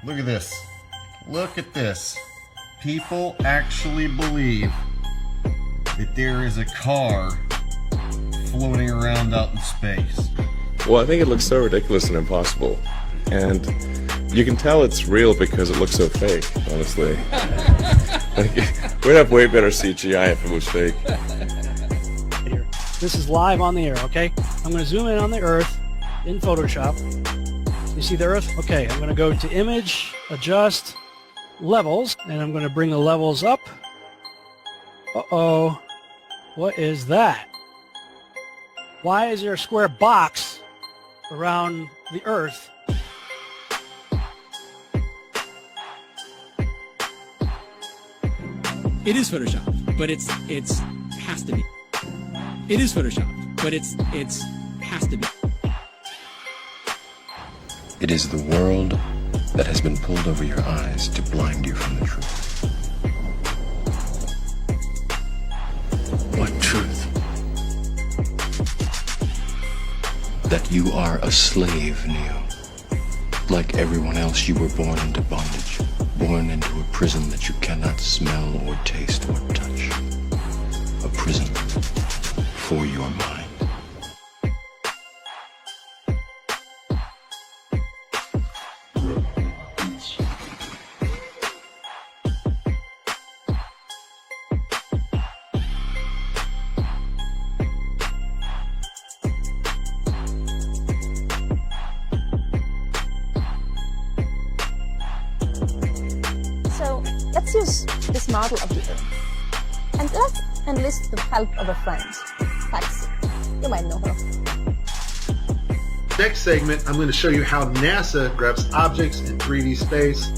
Look at this. Look at this. People actually believe that there is a car floating around out in space. Well, I think it looks so ridiculous and impossible. And you can tell it's real because it looks so fake, honestly. Like, we'd have way better CGI if it was fake. This is live on the air, okay? I'm going to zoom in on the Earth in Photoshop. You see the Earth? Okay, I'm going to go to Image, Adjust, Levels, and I'm going to bring the levels up. Uh-oh. What is that? Why is there a square box around the Earth? It is Photoshop, but it's has to be. It is Photoshop, but it's has to be. It is the world that has been pulled over your eyes to blind you from the truth. What truth? That you are a slave, Neo. Like everyone else, you were born into bondage, born into a prison that you cannot smell or taste or touch. A prison for your mind. So let's use this model of the Earth. And let's enlist the help of a friend, Taxi. You might know her. Next segment, I'm going to show you how NASA grabs objects in 3D space,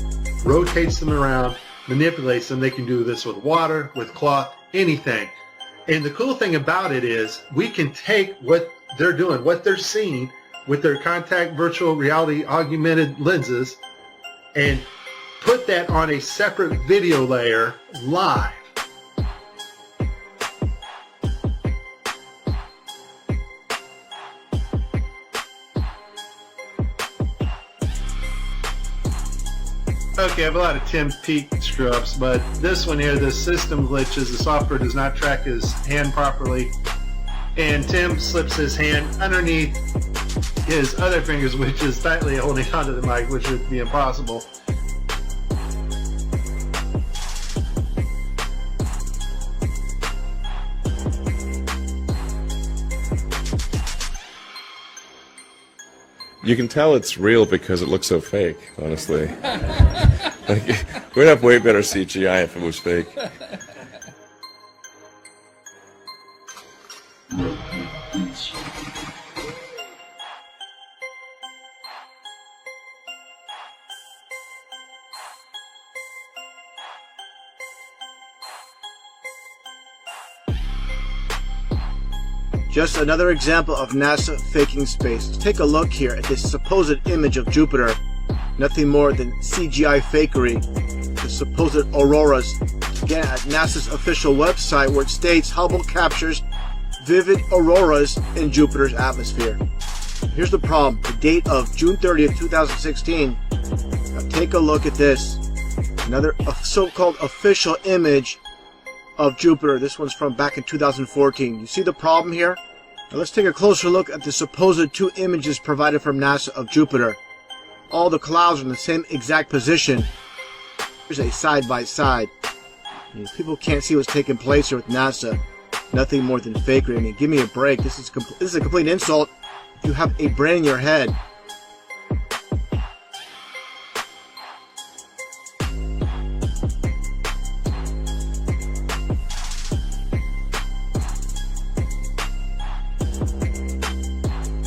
rotates them around, manipulates them. They can do this with water, with cloth, anything. And the cool thing about it is we can take what they're doing, what they're seeing with their contact virtual reality augmented lenses, and put that on a separate video layer live. Okay, I have a lot of Tim Peak screw-ups, but this one here, the system glitches, the software does not track his hand properly, and Tim slips his hand underneath his other fingers, which is tightly holding onto the mic, which would be impossible. You can tell it's real because it looks so fake, honestly. Like, we'd have way better CGI if it was fake. Just another example of NASA faking space. Let's take a look here at this supposed image of Jupiter. Nothing more than CGI fakery. The supposed auroras. Again, at NASA's official website, where it states Hubble captures vivid auroras in Jupiter's atmosphere. Here's the problem. The date of June 30th, 2016. Now take a look at this. Another so-called official image of Jupiter. This one's from back in 2014. You see the problem here? Now let's take a closer look at the supposed two images provided from NASA of Jupiter. All the clouds are in the same exact position. Here's a side-by-side. People can't see what's taking place here with NASA. Nothing more than fakery. I mean, give me a break. This is a complete insult. If you have a brain in your head.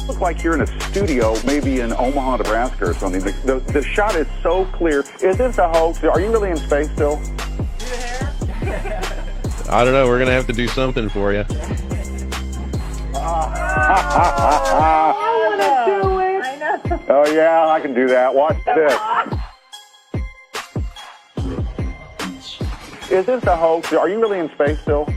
Look like you're in a studio, maybe in Omaha, Nebraska or something. The shot is so clear. Is this a hoax? Are you really in space still? I don't know. We're going to have to do something for you. I want to do it. I know. Oh, yeah, I can do that. Watch this. Is this a hoax? Are you really in space still?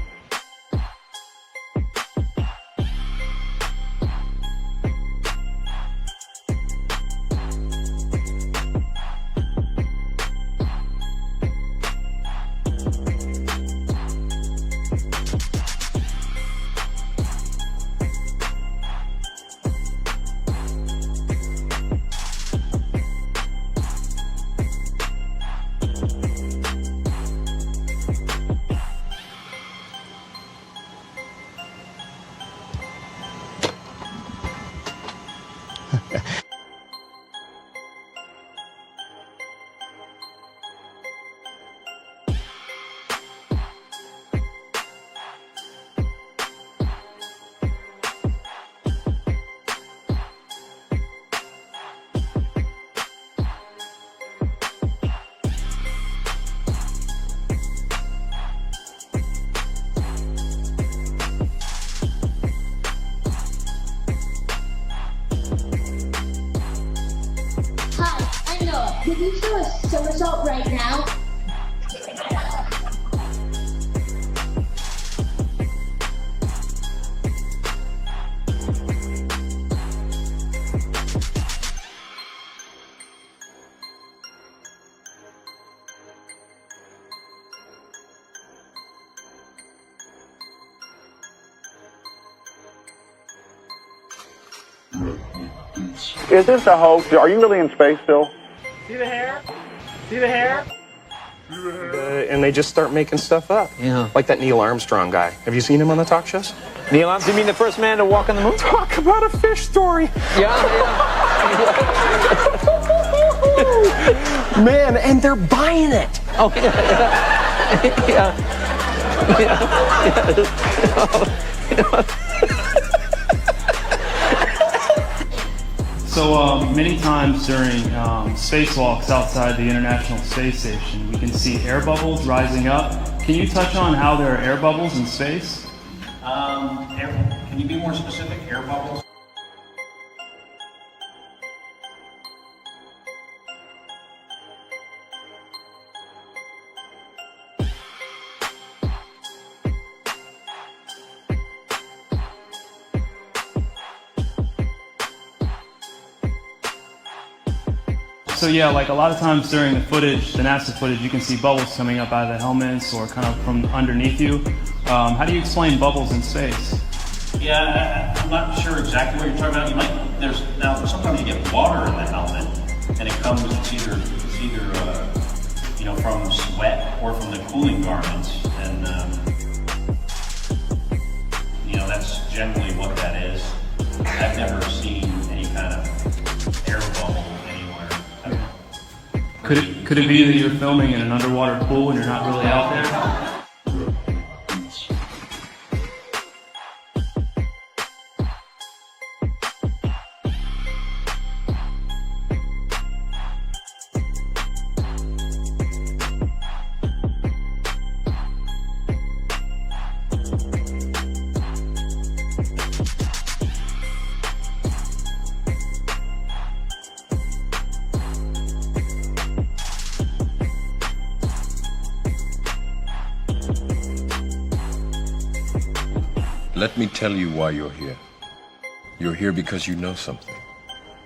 Hi, I'm Noah. Could you show a somersault right now? Is this a hoax? Are you really in space still? See the hair? See the hair? And they just start making stuff up. Yeah. Like that Neil Armstrong guy. Have you seen him on the talk shows? Neil Armstrong, you mean the first man to walk on the moon? Talk about a fish story. Yeah. Man, and they're buying it. Oh, yeah. So many times during spacewalks outside the International Space Station, we can see air bubbles rising up. Can you touch on how there are air bubbles in space? Can you be more specific? Air bubbles? So yeah, like a lot of times during the footage, the NASA footage, you can see bubbles coming up out of the helmets or kind of from underneath you. How do you explain bubbles in space? Yeah, I'm not sure exactly what you're talking about. Now sometimes you get water in the helmet, and it comes. It's either from sweat or from the cooling garments, and that's generally what that is. I've never seen any kind of air bubble anywhere. Could it be that you're filming in an underwater pool and you're not really out there? Let me tell you why you're here. You're here because you know something.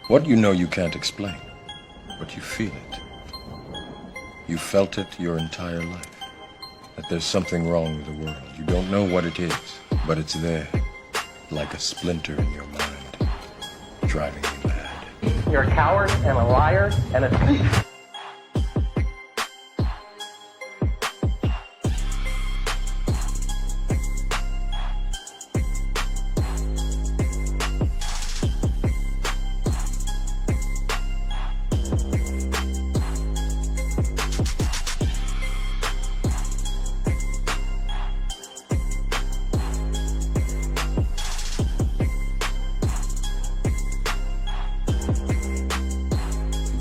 What you know you can't explain, but you feel it. You felt it your entire life, that there's something wrong with the world. You don't know what it is, but it's there, like a splinter in your mind, driving you mad. You're a coward and a liar and a thief.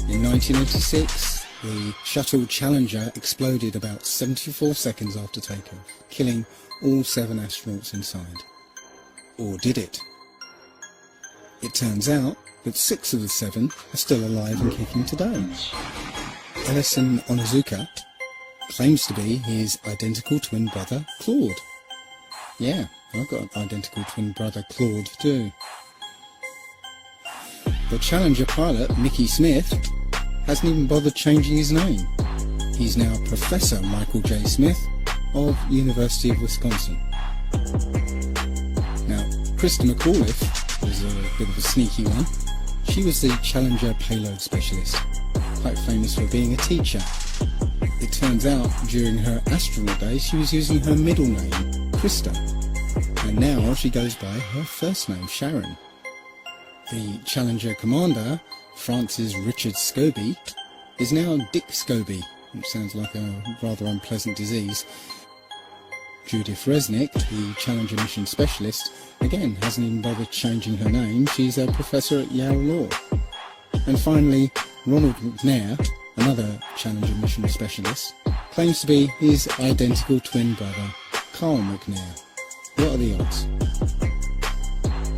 In 1986, the shuttle Challenger exploded about 74 seconds after takeoff, killing all 7 astronauts inside. Or did it? It turns out that 6 of the 7 are still alive and kicking today. Ellison Onizuka claims to be his identical twin brother, Claude. Yeah, I've got an identical twin brother, Claude, too. The Challenger pilot, Mickey Smith, hasn't even bothered changing his name. He's now Professor Michael J. Smith of University of Wisconsin. Now, Krista McAuliffe was a bit of a sneaky one. She was the Challenger payload specialist, quite famous for being a teacher. It turns out during her astronaut days she was using her middle name, Krista, and now she goes by her first name, Sharon. The Challenger commander, Francis Richard Scobie, is now Dick Scobie, which sounds like a rather unpleasant disease. Judith Resnick, the Challenger mission specialist, again hasn't even bothered changing her name. She's a professor at Yale Law. And finally, Ronald McNair, another Challenger mission specialist, claims to be his identical twin brother, Carl McNair. What are the odds?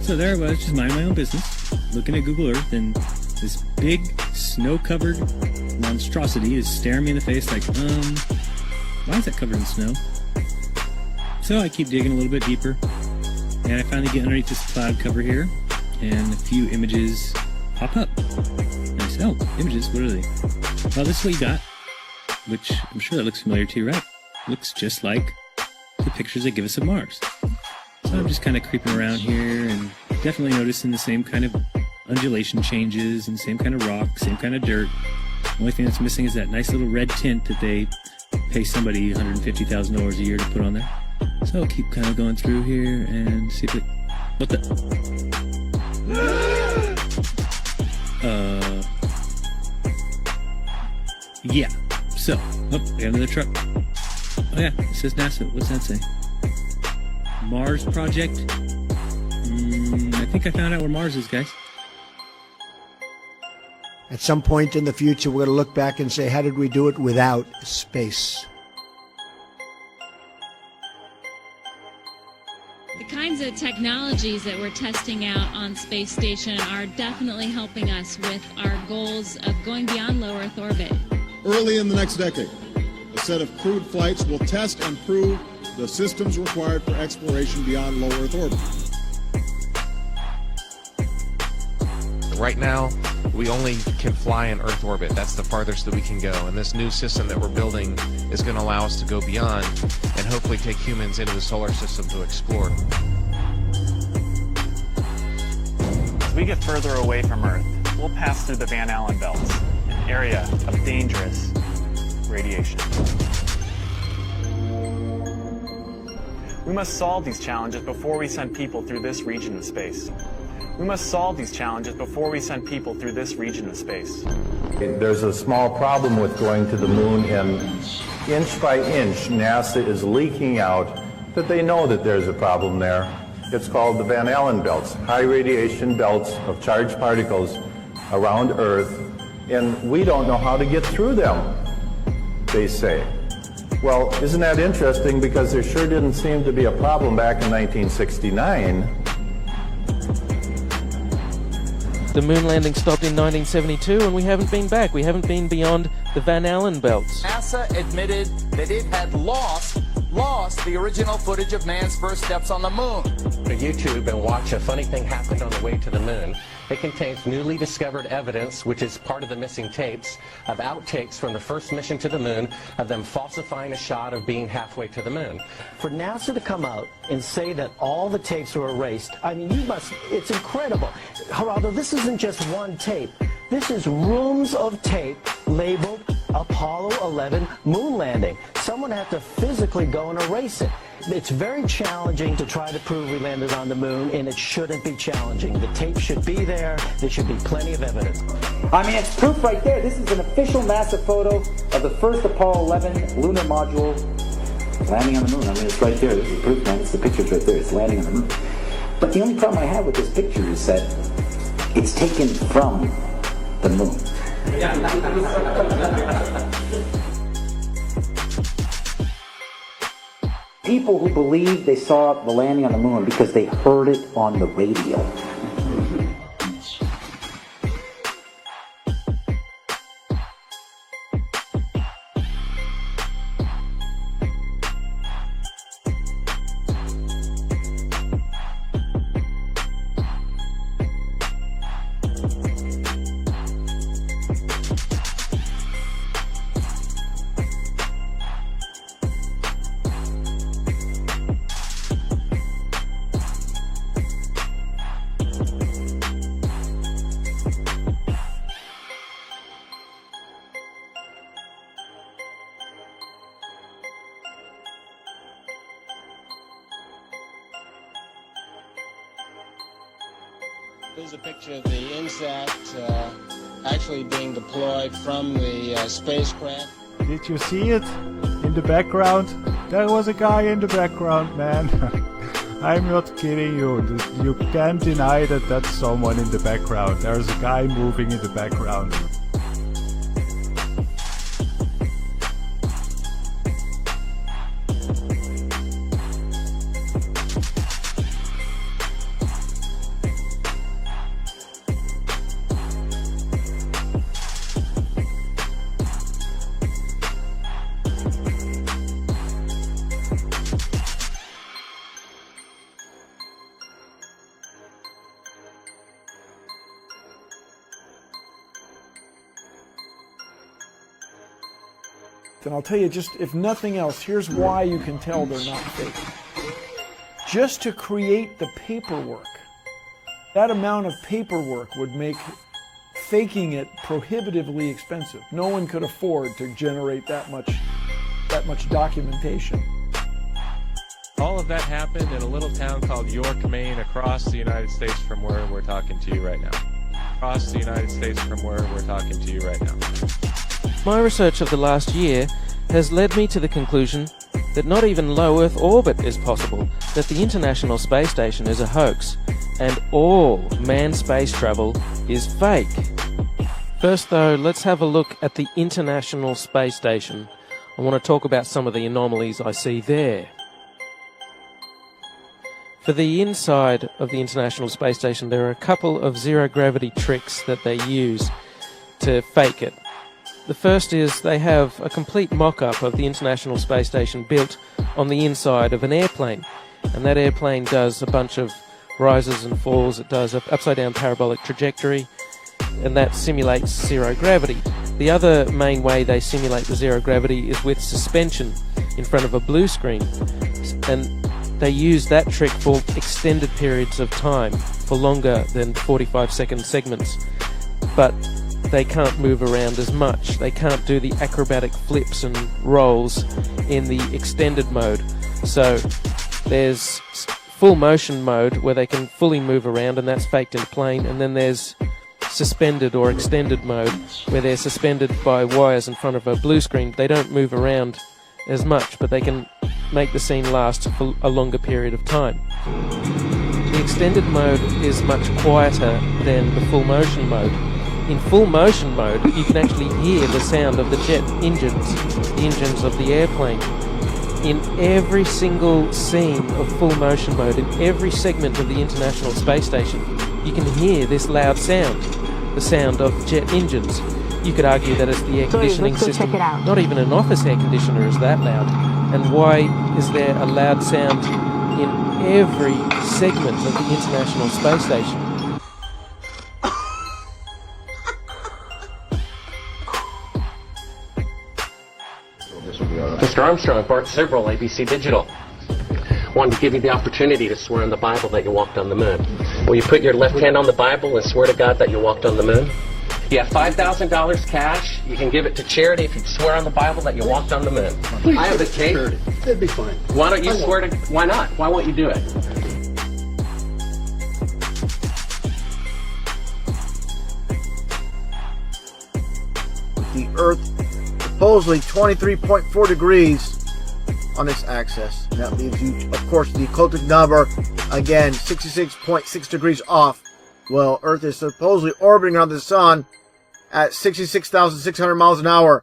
So there I was, just minding my own business, looking at Google Earth, and this big, snow-covered monstrosity is staring me in the face like, why is that covered in snow? So I keep digging a little bit deeper, and I finally get underneath this cloud cover here, and a few images pop up. And I say, oh, images, what are they? Well, this is what you got, which I'm sure that looks familiar to you, right? Looks just like the pictures they give us of Mars. So I'm just kind of creeping around here and definitely noticing the same kind of undulation changes and same kind of rock, same kind of dirt. The only thing that's missing is that nice little red tint that they pay somebody $150,000 a year to put on there. So I'll keep kind of going through here and see if it... What the... Yeah. So, we got another truck. Oh yeah, it says NASA. What's that say? Mars Project? I think I found out where Mars is, guys. At some point in the future, we're going to look back and say, how did we do it without space? The kinds of technologies that we're testing out on space station are definitely helping us with our goals of going beyond low Earth orbit. Early in the next decade, a set of crewed flights will test and prove the systems required for exploration beyond low Earth orbit. Right now, we only can fly in Earth orbit. That's the farthest that we can go. And this new system that we're building is going to allow us to go beyond and hopefully take humans into the solar system to explore. As we get further away from Earth, we'll pass through the Van Allen belts, an area of dangerous radiation. We must solve these challenges before we send people through this region of space. We must solve these challenges before we send people through this region of space. There's a small problem with going to the moon, and inch by inch, NASA is leaking out that they know that there's a problem there. It's called the Van Allen belts, high radiation belts of charged particles around Earth, and we don't know how to get through them, they say. Well, isn't that interesting, because there sure didn't seem to be a problem back in 1969. The moon landing stopped in 1972 and we haven't been back. We haven't been beyond the Van Allen belts. NASA admitted that it had lost the original footage of man's first steps on the moon. To YouTube and watch A Funny Thing Happened on the Way to the Moon. It contains newly discovered evidence, which is part of the missing tapes, of outtakes from the first mission to the moon, of them falsifying a shot of being halfway to the moon. For NASA to come out and say that all the tapes were erased, I mean, it's incredible. Geraldo, this isn't just one tape. This is reams of tape labeled Apollo 11 moon landing. Someone had to physically go and erase it. It's very challenging to try to prove we landed on the moon, and it shouldn't be challenging. The tape should be there. There should be plenty of evidence. I mean, it's proof right there. This is an official NASA photo of the first Apollo 11 lunar module landing on the moon. I mean, it's right there. This is proof, man. It's the picture's right there. It's landing on the moon. But the only problem I have with this picture is that it's taken from the moon. People who believe they saw the landing on the moon because they heard it on the radio. This is a picture of the INSAT actually being deployed from the spacecraft. Did you see it in the background? There was a guy in the background, man. I'm not kidding you. You can't deny that that's someone in the background. There's a guy moving in the background. And I'll tell you, just if nothing else, here's why you can tell they're not fake. Just to create the paperwork, that amount of paperwork would make faking it prohibitively expensive. No one could afford to generate that much documentation. All of that happened in a little town called York, Maine, across the United States from where we're talking to you right now. Across the United States from where we're talking to you right now. My research of the last year has led me to the conclusion that not even low Earth orbit is possible, that the International Space Station is a hoax, and all manned space travel is fake. First though, let's have a look at the International Space Station. I want to talk about some of the anomalies I see there. For the inside of the International Space Station, there are a couple of zero-gravity tricks that they use to fake it. The first is they have a complete mock-up of the International Space Station built on the inside of an airplane. And that airplane does a bunch of rises and falls. It does an upside-down parabolic trajectory, and that simulates zero gravity. The other main way they simulate the zero gravity is with suspension in front of a blue screen. And they use that trick for extended periods of time, for longer than 45-second segments. But they can't move around as much. They can't do the acrobatic flips and rolls in the extended mode. So there's full motion mode where they can fully move around, and that's faked in a plane. And then there's suspended or extended mode where they're suspended by wires in front of a blue screen. They don't move around as much, but they can make the scene last for a longer period of time. The extended mode is much quieter than the full motion mode. In full motion mode, you can actually hear the sound of the jet engines, the engines of the airplane. In every single scene of full motion mode, in every segment of the International Space Station, you can hear this loud sound, the sound of jet engines. You could argue that it's the air conditioning system. Not even an office air conditioner is that loud. And why is there a loud sound in every segment of the International Space Station? Mr. Armstrong, Bart Sibrel, ABC Digital. Wanted to give you the opportunity to swear on the Bible that you walked on the moon. Will you put your left hand on the Bible and swear to God that you walked on the moon? You have $5,000 cash. You can give it to charity if you swear on the Bible that you walked on the moon. Please I have the tape. It'd be fine. Why don't you swear to... Why not? Why won't you do it? The Earth supposedly 23.4 degrees on its axis. And that leaves you, of course, the occultic number, again, 66.6 degrees off. Well, Earth is supposedly orbiting around the Sun at 66,600 miles an hour.